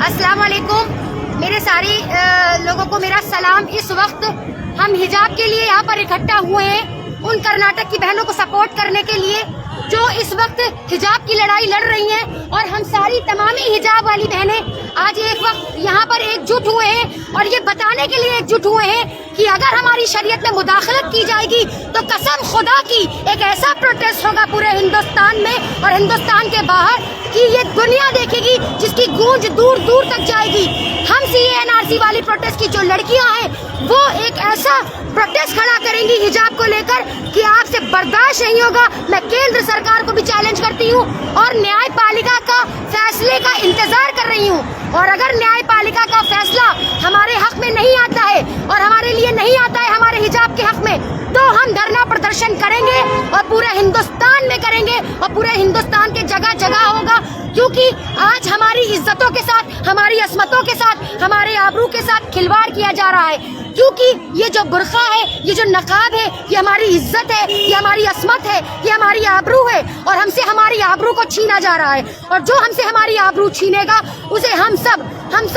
السلام علیکم میرے سارے لوگوں کو میرا سلام. اس وقت ہم حجاب کے لیے یہاں پر اکٹھا ہوئے ہیں ان کرناٹک کی بہنوں کو سپورٹ کرنے کے لیے جو اس وقت حجاب کی لڑائی لڑ رہی ہیں, اور ہم ساری تمامی حجاب والی بہنیں آج ایک وقت یہاں پر ایک جٹ ہوئے ہیں اور یہ بتانے کے لیے ایک جٹ ہوئے ہیں کہ اگر ہماری شریعت میں مداخلت کی جائے گی تو قسم خدا کی ایک ایسا پروٹیسٹ ہوگا پورے ہندوستان میں اور ہندوستان کے باہر کہ یہ دنیا دیکھے گی, جس کی گونج دور دور تک جائے گی. ہم CA/NRC والی پروٹیسٹ کی جو لڑکیاں ہیں وہ ایک ایسا پروٹیسٹ کھڑا کریں گی حجاب کو لے کر کہ آپ سے برداشت نہیں ہوگا. میں کیندر سرکار کو بھی چیلنج کرتی ہوں اور نیائے پالکا کا فیصلے کا انتظار کر رہی ہوں, اور اگر نیائے پالکا کا فیصلہ ہمارے حق میں نہیں آتا ہے اور ہمارے لیے نہیں آتا ہے ہمارے حجاب کے حق میں, تو ہم دھرنا پردرشن کریں گے اور پورے ہندوستان میں کریں گے اور پورے ہندوستان کے جگہ جگہ ہوگا. کیونکہ آج ہماری عزتوں کے ساتھ, ہماری عصمتوں کے ساتھ, ہمارے آبرو کے ساتھ کھلواڑ کیا جا رہا ہے. کیونکہ یہ جو برقع ہے, یہ جو نقاب ہے, یہ ہماری عزت ہے, یہ ہماری عصمت ہے, یہ ہماری آبرو ہے, اور ہم سے ہماری آبرو کو چھینا جا رہا ہے. اور جو ہم سے ہماری آبرو چھینے گا اسے ہم سب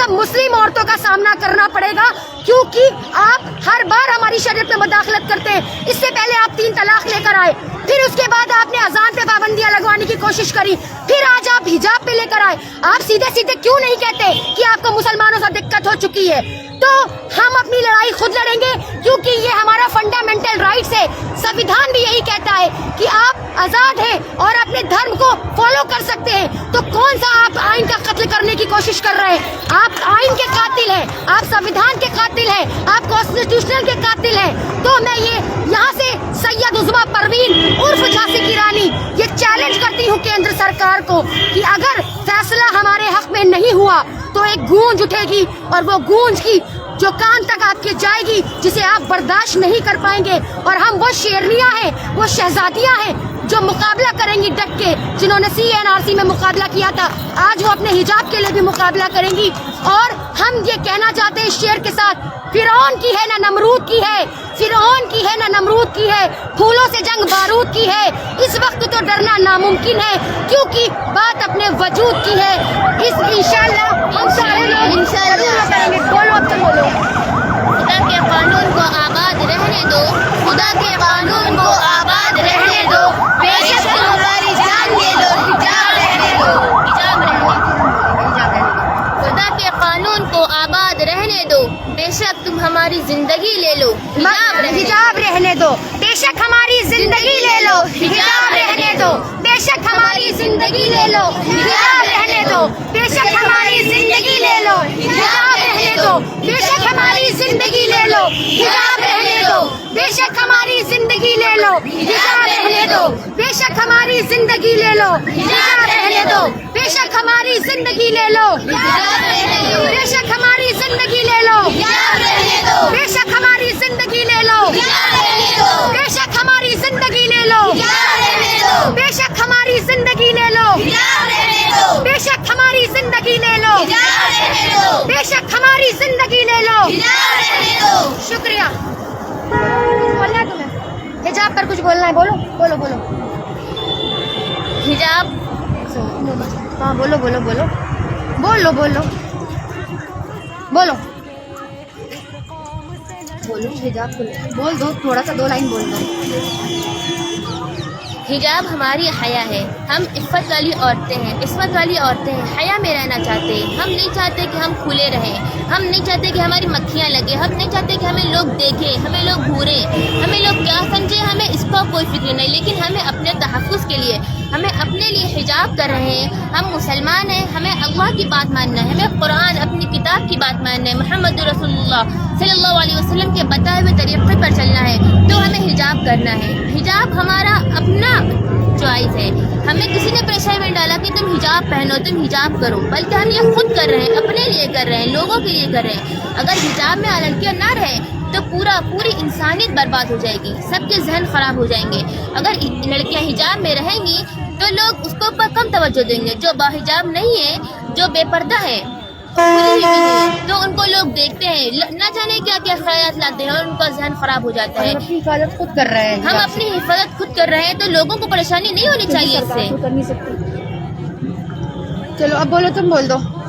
مسلم عورتوں کا سامنا کرنا پڑے گا. کیونکہ آپ ہر بار ہماری شریعت میں مداخلت کرتے ہیں. اس سے پہلے آپ 3 طلاق لے کر آئے, پھر اس کے بعد آپ نے اذان پہ پابندیاں لگوانے کی کوشش کری, پھر آج آپ حجاب پہ لے کر آئے. آپ سیدھے سیدھے کیوں نہیں کہتے کہ آپ کو مسلمانوں سے دقت ہو چکی ہے؟ تو ہم اپنی لڑائی خود لڑیں گے کیونکہ یہ ہمارا فنڈامنٹل رائٹس ہے. سنویدھان بھی یہی کہتا ہے کہ آپ آزاد ہیں اور اپنے دھرم کو فالو کر سکتے ہیں. تو کون سا آپ آئین کا قتل کرنے کی کوشش کر رہے ہیں؟ آپ آئین کے قاتل ہیں, آپ سنویدھان کے قاتل ہیں, آپ کانسٹیٹیوشنل کے قاتل ہیں. تو میں یہاں سے سید عظمیٰ پروین عرف جھانسی کی رانی یہ چیلنج کرتی ہوں کیندر سرکار کو کہ اگر فیصلہ ہمارے حق میں نہیں ہوا تو ایک گونج اٹھے گی, اور وہ گونج کی جو کان تک آپ کے جائے گی جسے آپ برداشت نہیں کر پائیں گے. اور ہم وہ شیرنیاں ہیں, وہ شہزادیاں ہیں جو مقابلہ کریں گی ڈٹ کے, جنہوں نے CA/NRC میں مقابلہ کیا تھا, آج وہ اپنے حجاب کے لیے بھی مقابلہ کریں گی. اور ہم یہ کہنا چاہتے ہیں اس شعر کے ساتھ, فرعون کی ہے نہ نمرود کی ہے, فرعون کی ہے نہ نمرود کی ہے, پھولوں سے جنگ بارود کی ہے. اس وقت تو ڈرنا ناممکن ہے کیونکہ بات اپنے وجود کی ہے. انشاءاللہ ہم سارے لوگ انشاءاللہ کریں گے. بولو اب تو بولو. خدا کے قانون کو آباد رہنے دو, خدا کے قانون کو آباد رہنے دو, بے شک ہماری جان لے لو, حجاب رہنے دو, حجاب رہنے دو. خدا کے قانون کو آباد رہنے دو, بے شک تم ہماری زندگی لے لو, حجاب رہنے دو. بے شک ہماری زندگی لے لو, حجاب رہنے دو. بے شک ہماری زندگی لے لو, حجاب رہنے دو. بے شک ہماری زندگی لے لو, حجاب رہنے دو. بے شک ہماری زندگی لے لو, حجاب رہنے دو. بے شک ہماری زندگی لے لو, حجاب رہنے دو. بے شک ہماری زندگی لے لو, حجاب رہنے دو. بے شک ہماری زندگی لے لو, بے شک ہماری زندگی لے لو, بے شک ہماری زندگی لے لو, بے شک ہماری زندگی لے لو, بے شک ہماری زندگی لے لو, بے شک ہماری زندگی لے لو, بے شک ہماری زندگی لے لو. شکریہ. بولنا ہے تمہیں حجاب پر کچھ بولنا ہے؟ بولو بولو بولو. حجاب ہاں بولو بولو بولو بولو بولو بولو بولو. حجاب بول دو, تھوڑا سا 2 لائن بول دو. حجاب ہماری حیا ہے, ہم عفت والی عورتیں ہیں, عصمت والی عورتیں ہیں, حیا میں رہنا چاہتے ہیں. ہم نہیں چاہتے کہ ہم کھلے رہیں, ہم نہیں چاہتے کہ ہماری مکھیاں لگے, ہم نہیں چاہتے کہ ہمیں لوگ دیکھیں, ہمیں لوگ گھوریں, ہمیں لوگ کیا سمجھیں, ہمیں اس کا کوئی فکر نہیں. لیکن ہمیں اپنے تحفظ کے لیے, ہمیں اپنے لیے حجاب کر رہے ہیں. ہم مسلمان ہیں, ہمیں اللہ کی بات ماننا ہے, ہمیں قرآن اپنی کتاب کی بات ماننا ہے, محمد رسول اللہ صلی اللہ علیہ وسلم کے بتائے ہوئے طریقے پر چلنا ہے. تو ہمیں حجاب کرنا ہے. حجاب ہمارا اپنا چوائس ہے, ہمیں کسی نے پریشر میں ڈالا کہ تم حجاب پہنو, تم حجاب کرو, بلکہ ہم یہ خود کر رہے ہیں, اپنے لیے کر رہے ہیں, لوگوں کے لیے کر رہے ہیں. اگر حجاب میں لڑکیاں نہ رہے تو پوری انسانیت برباد ہو جائے گی, سب کے ذہن خراب ہو جائیں گے. اگر لڑکیاں حجاب میں رہیں گی تو لوگ اس کو پر کم توجہ دیں گے. جو باحجاب نہیں ہے, جو بے پردہ ہے, تو ان کو لوگ دیکھتے ہیں, نہ جانے کیا کیا خیالات لاتے ہیں, اور ان کا ذہن خراب ہو جاتا ہے. اپنی حفاظت خود کر رہے ہیں, ہم اپنی حفاظت خود کر رہے ہیں, تو لوگوں کو پریشانی نہیں ہونی چاہیے اس سے. کر نہیں سکتے. چلو اب بولو, تم بول دو.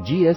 GS